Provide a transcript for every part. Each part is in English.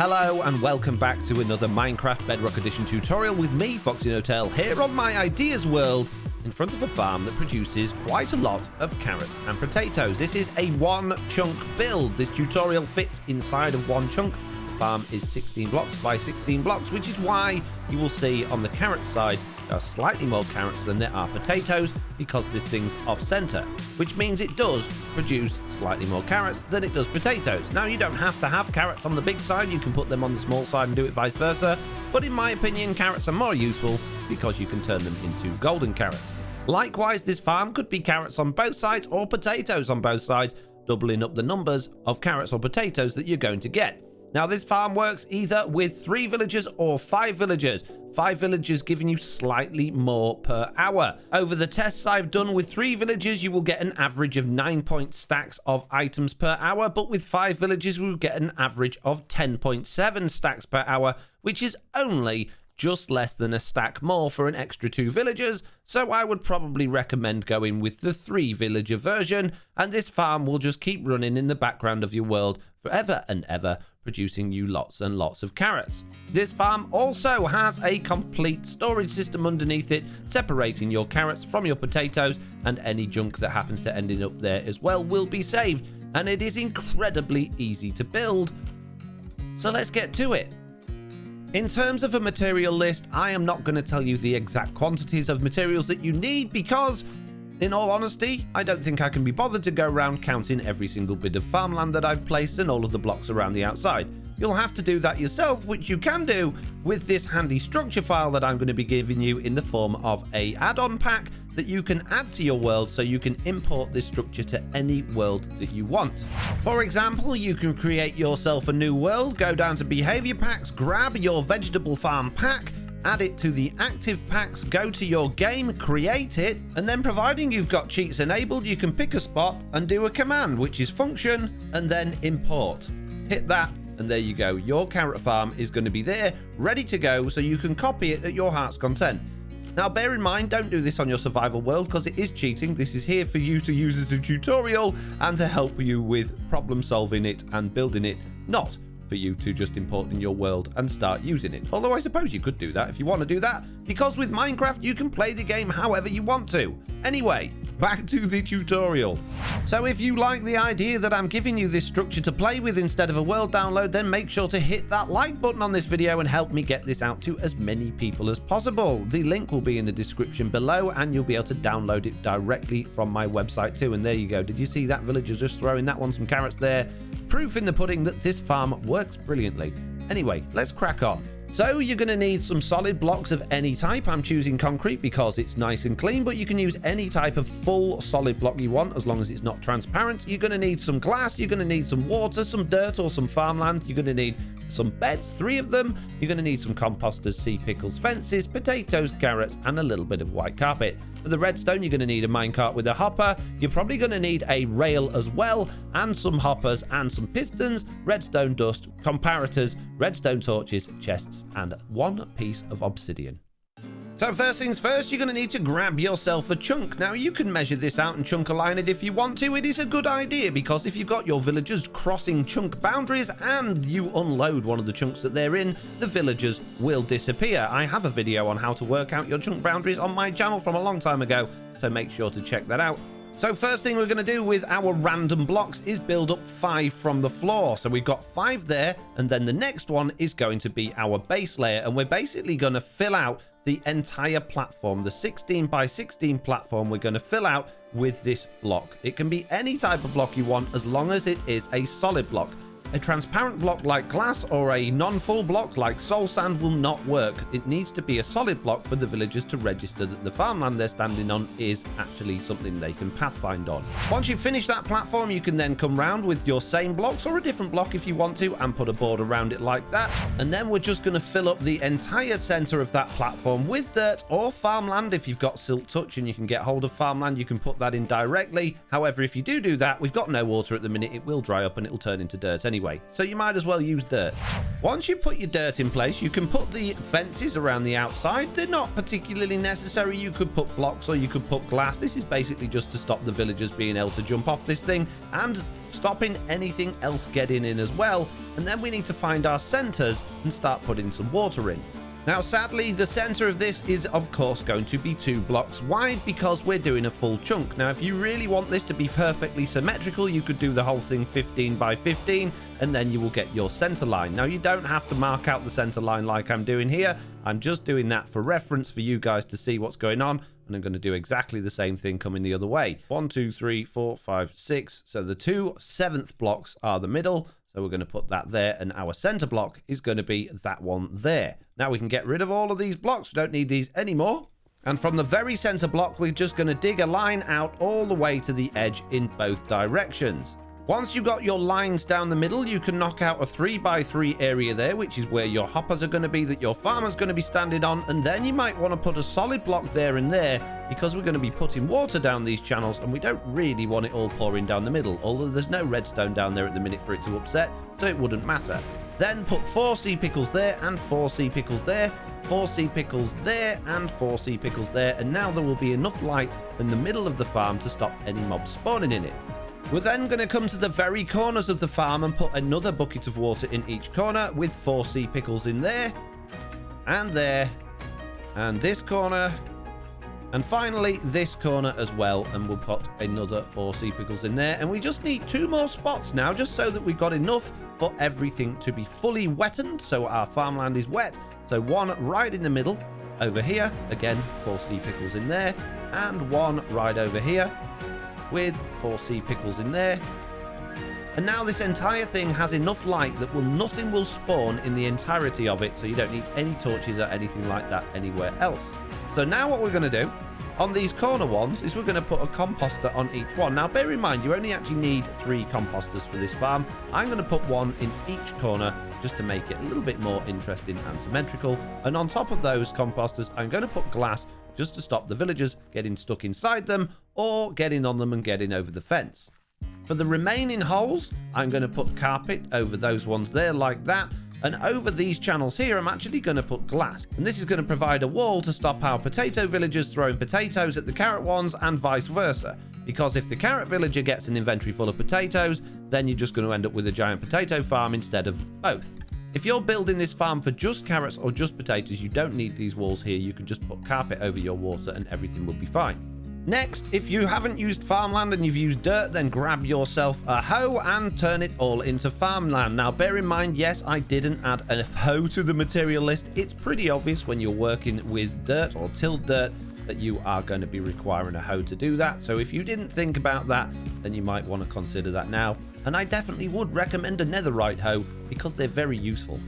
Hello and welcome back to another Minecraft Bedrock Edition tutorial with me, FoxyNoTail, here on my ideas world in front of a farm that produces quite a lot of carrots and potatoes. This is a one chunk build. This tutorial fits inside of one chunk. The farm is 16 blocks by 16 blocks, which is why you will see on the carrot side there are slightly more carrots than there are potatoes because this thing's off center, which means it does produce slightly more carrots than it does potatoes. Now, you don't have to have carrots on the big side, you can put them on the small side and do it vice versa, but in my opinion, carrots are more useful because you can turn them into golden carrots. Likewise, this farm could be carrots on both sides or potatoes on both sides, doubling up the numbers of carrots or potatoes that you're going to get. Now, this farm works either with 3 villagers or 5 villagers. 5 villagers giving you slightly more per hour. Over the tests I've done with 3 villagers, you will get an average of 9 stacks of items per hour, but with 5 villagers, we will get an average of 10.7 stacks per hour, which is only just less than a stack more for an extra 2 villagers, so I would probably recommend going with the 3 villager version, and this farm will just keep running in the background of your world forever and ever, producing you lots and lots of carrots. This farm also has a complete storage system underneath it, separating your carrots from your potatoes, and any junk that happens to ending up there as well will be saved, and it is incredibly easy to build. So let's get to it. In terms of a material list, I am not going to tell you the exact quantities of materials that you need because, in all honesty, I don't think I can be bothered to go around counting every single bit of farmland that I've placed and all of the blocks around the outside. You'll have to do that yourself, which you can do with this handy structure file that I'm going to be giving you in the form of a add-on pack that you can add to your world so you can import this structure to any world that you want. For example, you can create yourself a new world, go down to behavior packs, grab your vegetable farm pack, add it to the active packs, go to your game, create it, and then providing you've got cheats enabled, you can pick a spot and do a command, which is function and then import. Hit that, and there you go. Your carrot farm is going to be there, ready to go, so you can copy it at your heart's content. Now, bear in mind, don't do this on your survival world because it is cheating. This is here for you to use as a tutorial and to help you with problem solving it and building it, not for you to just import in your world and start using it. Although I suppose you could do that if you want to do that, because with Minecraft you can play the game however you want to. Anyway, back to the tutorial. So if you like the idea that I'm giving you this structure to play with instead of a world download, then make sure to hit that like button on this video and help me get this out to as many people as possible. The link will be in the description below and you'll be able to download it directly from my website too. And there you go. Did you see that villager just throwing that one some carrots there? Proof in the pudding that this farm works brilliantly. Anyway, let's crack on. So you're going to need some solid blocks of any type. I'm choosing concrete because it's nice and clean, but you can use any type of full solid block you want as long as it's not transparent. You're going to need some glass, you're going to need some water, some dirt or some farmland. You're going to need some beds, 3 of them. You're going to need some composters, sea pickles, fences, potatoes, carrots, and a little bit of white carpet. For the redstone, you're going to need a minecart with a hopper. You're probably going to need a rail as well, and some hoppers and some pistons, redstone dust, comparators, redstone torches, chests, and 1 piece of obsidian. So first things first, you're going to need to grab yourself a chunk. Now, you can measure this out and chunk align it if you want to. It is a good idea because if you've got your villagers crossing chunk boundaries and you unload one of the chunks that they're in, the villagers will disappear. I have a video on how to work out your chunk boundaries on my channel from a long time ago, so make sure to check that out. So first thing we're going to do with our random blocks is build up 5 from the floor. So we've got 5 there, and then the next one is going to be our base layer, and we're basically going to fill out the entire platform. The 16 by 16 platform we're going to fill out with this block. It can be any type of block you want as long as it is a solid block. A transparent block like glass or a non-full block like soul sand will not work. It needs to be a solid block for the villagers to register that the farmland they're standing on is actually something they can pathfind on. Once you've finished that platform, you can then come round with your same blocks or a different block if you want to and put a board around it like that. And then we're just going to fill up the entire center of that platform with dirt or farmland. If you've got silk touch and you can get hold of farmland, you can put that in directly. However, if you do that, we've got no water at the minute, it will dry up and it'll turn into dirt anyway. So you might as well use dirt. Once you put your dirt in place, you can put the fences around the outside. They're not particularly necessary. You could put blocks or you could put glass. This is basically just to stop the villagers being able to jump off this thing and stopping anything else getting in as well. And then we need to find our centers and start putting some water in. Now, sadly, the center of this is, of course, going to be 2 blocks wide because we're doing a full chunk. Now, if you really want this to be perfectly symmetrical, you could do the whole thing 15 by 15, and then you will get your center line. Now, you don't have to mark out the center line like I'm doing here. I'm just doing that for reference for you guys to see what's going on, and I'm going to do exactly the same thing coming the other way. 1, 2, 3, 4, 5, 6. So the 2 7th blocks are the middle. So we're going to put that there, and our center block is going to be that one there. Now we can get rid of all of these blocks. We don't need these anymore. And from the very center block, we're just going to dig a line out all the way to the edge in both directions. Once you've got your lines down the middle, you can knock out a 3 by 3 area there, which is where your hoppers are going to be, that your farmer's going to be standing on. And then you might want to put a solid block there and there, because we're going to be putting water down these channels, and we don't really want it all pouring down the middle, although there's no redstone down there at the minute for it to upset, so it wouldn't matter. Then put 4 sea pickles there and 4 sea pickles there, 4 sea pickles there and 4 sea pickles there, and now there will be enough light in the middle of the farm to stop any mobs spawning in it. We're then going to come to the very corners of the farm and put another bucket of water in each corner with 4 sea pickles in there, and this corner, and finally this corner as well, and we'll put another 4 sea pickles in there. And we just need 2 more spots now, just so that we've got enough for everything to be fully wetted, so our farmland is wet. So 1 right in the middle over here, again 4 sea pickles in there, and 1 right over here with 4 sea pickles in there. And now this entire thing has enough light that nothing will spawn in the entirety of it, so you don't need any torches or anything like that anywhere else. So now what we're going to do on these corner ones is we're going to put a composter on each one. Now bear in mind, you only actually need 3 composters for this farm. I'm going to put 1 in each corner just to make it a little bit more interesting and symmetrical. And on top of those composters, I'm going to put glass just to stop the villagers getting stuck inside them or getting on them and getting over the fence. For the remaining holes, I'm going to put carpet over those ones there like that. And over these channels here, I'm actually going to put glass. And this is going to provide a wall to stop our potato villagers throwing potatoes at the carrot ones and vice versa. Because if the carrot villager gets an inventory full of potatoes, then you're just going to end up with a giant potato farm instead of both. If you're building this farm for just carrots or just potatoes, you don't need these walls here. You can just put carpet over your water and everything will be fine. Next, if you haven't used farmland and you've used dirt, then grab yourself a hoe and turn it all into farmland. Now, bear in mind, yes, I didn't add a hoe to the material list. It's pretty obvious when you're working with dirt or tilled dirt that you are going to be requiring a hoe to do that. So if you didn't think about that, then you might want to consider that now. And I definitely would recommend a netherite hoe because they're very useful.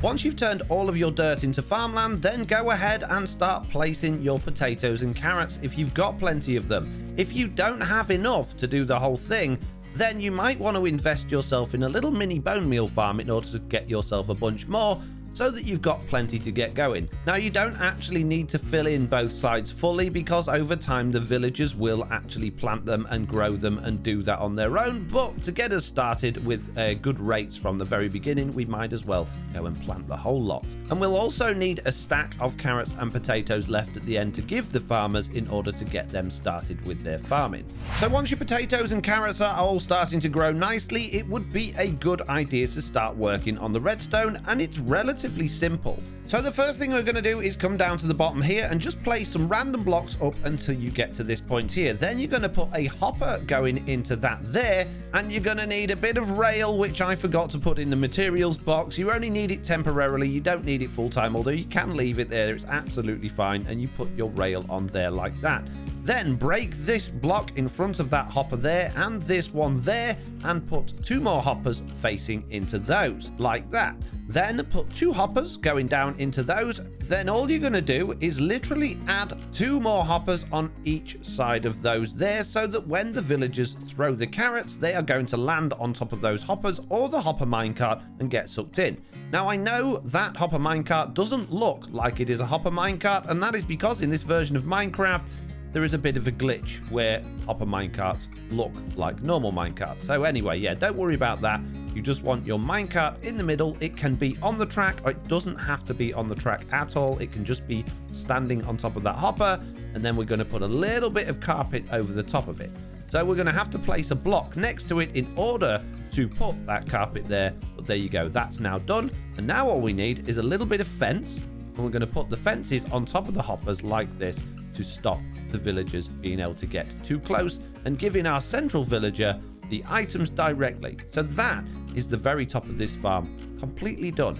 Once you've turned all of your dirt into farmland, then go ahead and start placing your potatoes and carrots if you've got plenty of them. If you don't have enough to do the whole thing, then you might want to invest yourself in a little mini bone meal farm in order to get yourself a bunch more, so that you've got plenty to get going. Now, you don't actually need to fill in both sides fully because over time the villagers will actually plant them and grow them and do that on their own, but to get us started with good rates from the very beginning, we might as well go and plant the whole lot. And we'll also need a stack of carrots and potatoes left at the end to give the farmers in order to get them started with their farming. So once your potatoes and carrots are all starting to grow nicely, it would be a good idea to start working on the redstone, and it's relatively simple. So the first thing we're going to do is come down to the bottom here and just place some random blocks up until you get to this point here. Then you're going to put a hopper going into that there, and you're going to need a bit of rail, which I forgot to put in the materials box. You only need it temporarily. You don't need it full time, although you can leave it there. It's absolutely fine. And you put your rail on there like that. Then break this block in front of that hopper there and this one there, and put 2 more hoppers facing into those like that. Then put 2 hoppers going down into those. Then all you're going to do is literally add 2 more hoppers on each side of those there, so that when the villagers throw the carrots, they are going to land on top of those hoppers or the hopper minecart and get sucked in. Now, I know that hopper minecart doesn't look like it is a hopper minecart, and that is because in this version of Minecraft, there is a bit of a glitch where hopper minecarts look like normal minecarts. So anyway, yeah, don't worry about that. You just want your minecart in the middle. It can be on the track, or it doesn't have to be on the track at all. It can just be standing on top of that hopper, and then we're going to put a little bit of carpet over the top of it. So we're going to have to place a block next to it in order to put that carpet there. But there you go, that's now done. And now all we need is a little bit of fence, and we're going to put the fences on top of the hoppers like this to stop the villagers being able to get too close and giving our central villager the items directly. So that is the very top of this farm, completely done.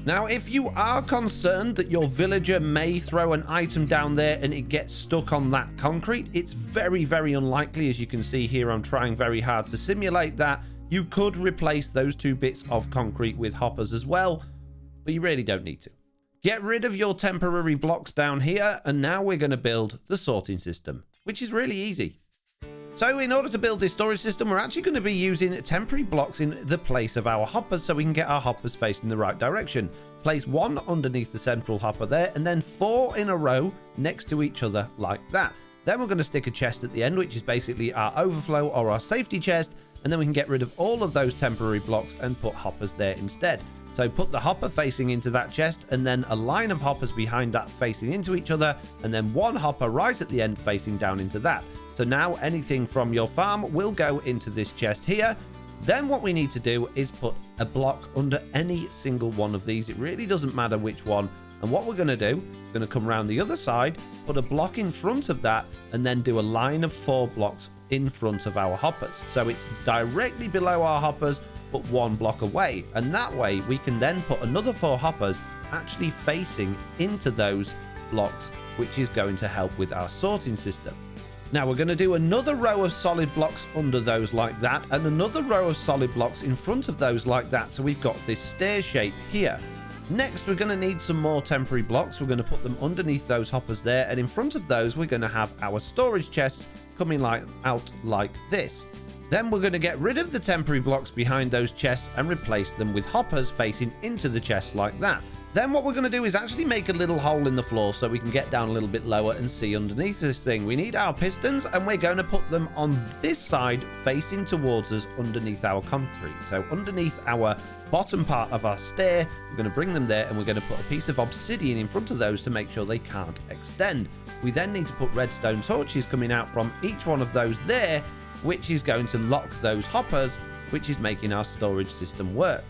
Now, if you are concerned that your villager may throw an item down there and it gets stuck on that concrete, it's very, very unlikely. As you can see here, I'm trying very hard to simulate that. You could replace those 2 bits of concrete with hoppers as well, but you really don't need to. Get rid of your temporary blocks down here, and now we're going to build the sorting system, which is really easy. So in order to build this storage system, we're actually going to be using temporary blocks in the place of our hoppers so we can get our hoppers facing the right direction. Place 1 underneath the central hopper there, and then 4 in a row next to each other like that. Then we're going to stick a chest at the end, which is basically our overflow or our safety chest, and then we can get rid of all of those temporary blocks and put hoppers there instead. So put the hopper facing into that chest, and then a line of hoppers behind that facing into each other, and then 1 hopper right at the end facing down into that. So now anything from your farm will go into this chest here. Then what we need to do is put a block under any single one of these. It really doesn't matter which one. And what we're going to do, we're going to come around the other side, put a block in front of that, and then do a line of 4 blocks in front of our hoppers. So it's directly below our hoppers, but 1 block away. And that way we can then put another 4 hoppers actually facing into those blocks, which is going to help with our sorting system. Now we're going to do another row of solid blocks under those like that, and another row of solid blocks in front of those like that. So we've got this stair shape here. Next, we're going to need some more temporary blocks. We're going to put them underneath those hoppers there, and in front of those, we're going to have our storage chests coming out like this. Then we're going to get rid of the temporary blocks behind those chests and replace them with hoppers facing into the chests like that. Then what we're going to do is actually make a little hole in the floor so we can get down a little bit lower and see underneath this thing. We need our pistons, and we're going to put them on this side facing towards us underneath our concrete. So underneath our bottom part of our stair, we're going to bring them there, and we're going to put a piece of obsidian in front of those to make sure they can't extend. We then need to put redstone torches coming out from each one of those there, which is going to lock those hoppers, which is making our storage system work.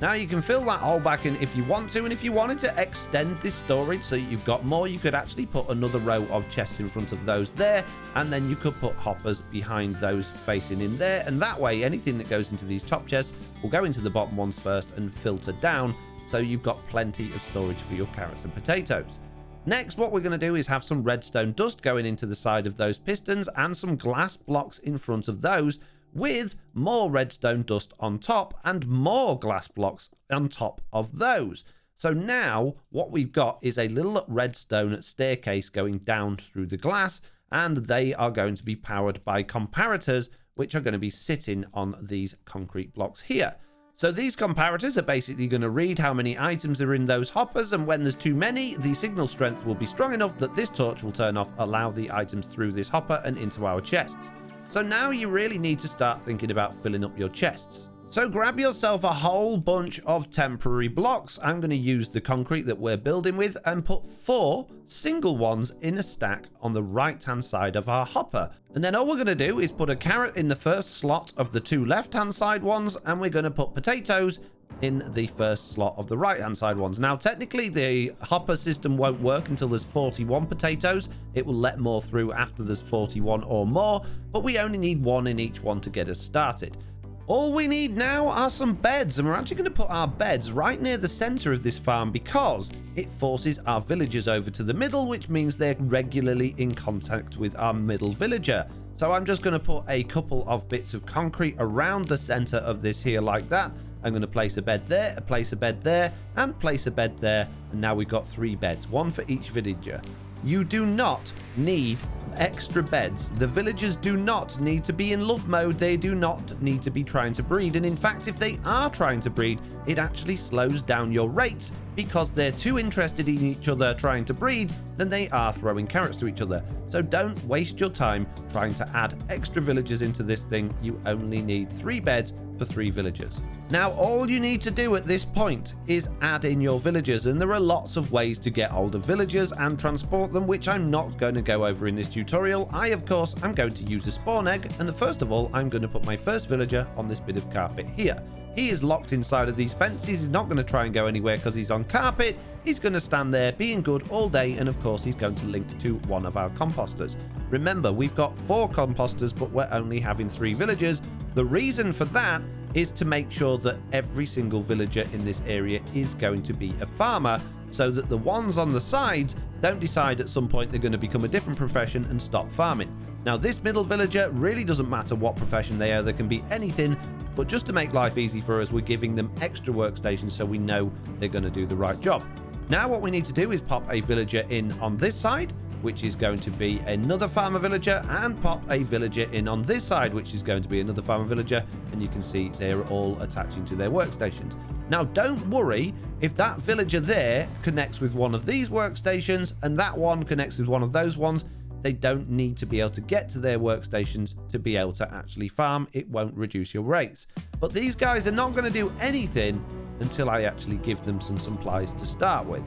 Now you can fill that hole back in if you want to, and if you wanted to extend this storage so you've got more, you could actually put another row of chests in front of those there, and then you could put hoppers behind those facing in there, and that way anything that goes into these top chests will go into the bottom ones first and filter down, so you've got plenty of storage for your carrots and potatoes. Next, what we're going to do is have some redstone dust going into the side of those pistons and some glass blocks in front of those, with more redstone dust on top and more glass blocks on top of those. So now what we've got is a little redstone staircase going down through the glass, and they are going to be powered by comparators, which are going to be sitting on these concrete blocks here. So these comparators are basically going to read how many items are in those hoppers, and when there's too many, the signal strength will be strong enough that this torch will turn off, allow the items through this hopper and into our chests. So now you really need to start thinking about filling up your chests. So grab yourself a whole bunch of temporary blocks. I'm going to use the concrete that we're building with and put 4 single ones in a stack on the right hand side of our hopper. And then all we're going to do is put a carrot in the first slot of the 2 left hand side ones, and we're going to put potatoes in the first slot of the right hand side ones. Now technically the hopper system won't work until there's 41 potatoes. It will let more through after there's 41 or more, but we only need 1 in each one to get us started. All we need now are some beds, and we're actually going to put our beds right near the center of this farm because it forces our villagers over to the middle, which means they're regularly in contact with our middle villager. So I'm just going to put a couple of bits of concrete around the center of this here like that. I'm going to place a bed there, place a bed there, and place a bed there. And now we've got 3 beds, 1 for each villager. You do not need extra beds. The villagers do not need to be in love mode. They do not need to be trying to breed. And in fact, if they are trying to breed, it actually slows down your rates because they're too interested in each other trying to breed than they are throwing carrots to each other. So don't waste your time trying to add extra villagers into this thing. You only need 3 beds for 3 villagers. Now, all you need to do at this point is add in your villagers, and there are lots of ways to get older villagers and transport them, which I'm not going to go over in this tutorial. Of course, I'm going to use a spawn egg, and first of all, I'm going to put my first villager on this bit of carpet here. He is locked inside of these fences. He's not going to try and go anywhere because he's on carpet. He's going to stand there being good all day, and of course, he's going to link to one of our composters. Remember, we've got 4 composters, but we're only having 3 villagers. The reason for that is to make sure that every single villager in this area is going to be a farmer, so that the ones on the sides don't decide at some point they're going to become a different profession and stop farming. Now, this middle villager really doesn't matter what profession they are. They can be anything, but just to make life easy for us, we're giving them extra workstations so we know they're going to do the right job. Now, what we need to do is pop a villager in on this side, which is going to be another farmer villager, and pop a villager in on this side, which is going to be another farmer villager, and you can see they're all attaching to their workstations. Now, don't worry if that villager there connects with one of these workstations and that one connects with one of those ones. They don't need to be able to get to their workstations to be able to actually farm. It won't reduce your rates. But these guys are not going to do anything until I actually give them some supplies to start with.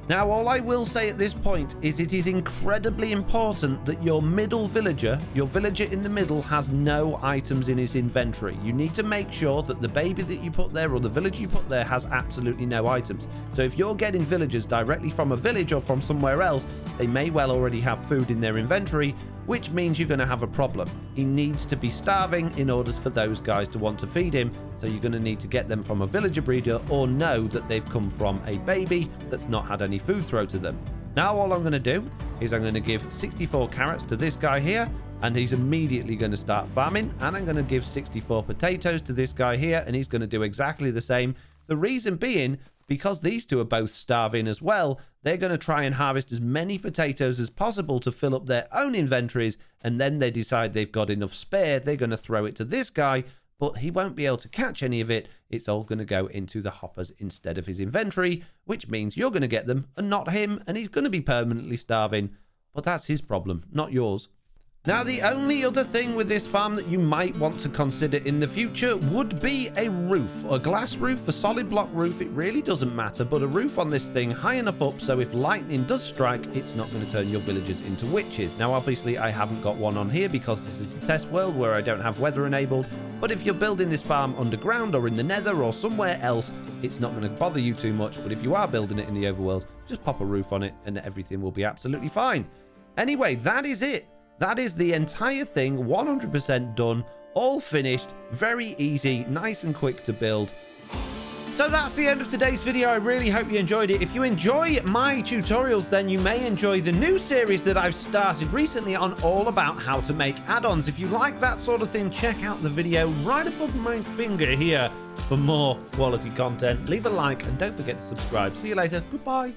Now, all I will say at this point is it is incredibly important that your middle villager, your villager in the middle, has no items in his inventory. You need to make sure that the baby that you put there or the villager you put there has absolutely no items. So if you're getting villagers directly from a village or from somewhere else, they may well already have food in their inventory, which means you're going to have a problem. He needs to be starving in order for those guys to want to feed him. So you're going to need to get them from a villager breeder or know that they've come from a baby that's not had any food thrown to them. Now, all I'm going to do is I'm going to give 64 carrots to this guy here, and he's immediately going to start farming. And I'm going to give 64 potatoes to this guy here, and he's going to do exactly the same. The reason being, because these two are both starving as well, they're going to try and harvest as many potatoes as possible to fill up their own inventories, and then they decide they've got enough spare, they're going to throw it to this guy, but he won't be able to catch any of it. It's all going to go into the hoppers instead of his inventory, which means you're going to get them and not him, and he's going to be permanently starving. But that's his problem, not yours. Now, the only other thing with this farm that you might want to consider in the future would be a roof. A glass roof, a solid block roof, it really doesn't matter, but a roof on this thing high enough up so if lightning does strike, it's not going to turn your villagers into witches. Now, obviously, I haven't got one on here because this is a test world where I don't have weather enabled, but if you're building this farm underground or in the nether or somewhere else, it's not going to bother you too much, but if you are building it in the overworld, just pop a roof on it and everything will be absolutely fine. Anyway, that is it. That is the entire thing, 100% done, all finished, very easy, nice and quick to build. So that's the end of today's video. I really hope you enjoyed it. If you enjoy my tutorials, then you may enjoy the new series that I've started recently on all about how to make add-ons. If you like that sort of thing, check out the video right above my finger here for more quality content. Leave a like and don't forget to subscribe. See you later. Goodbye.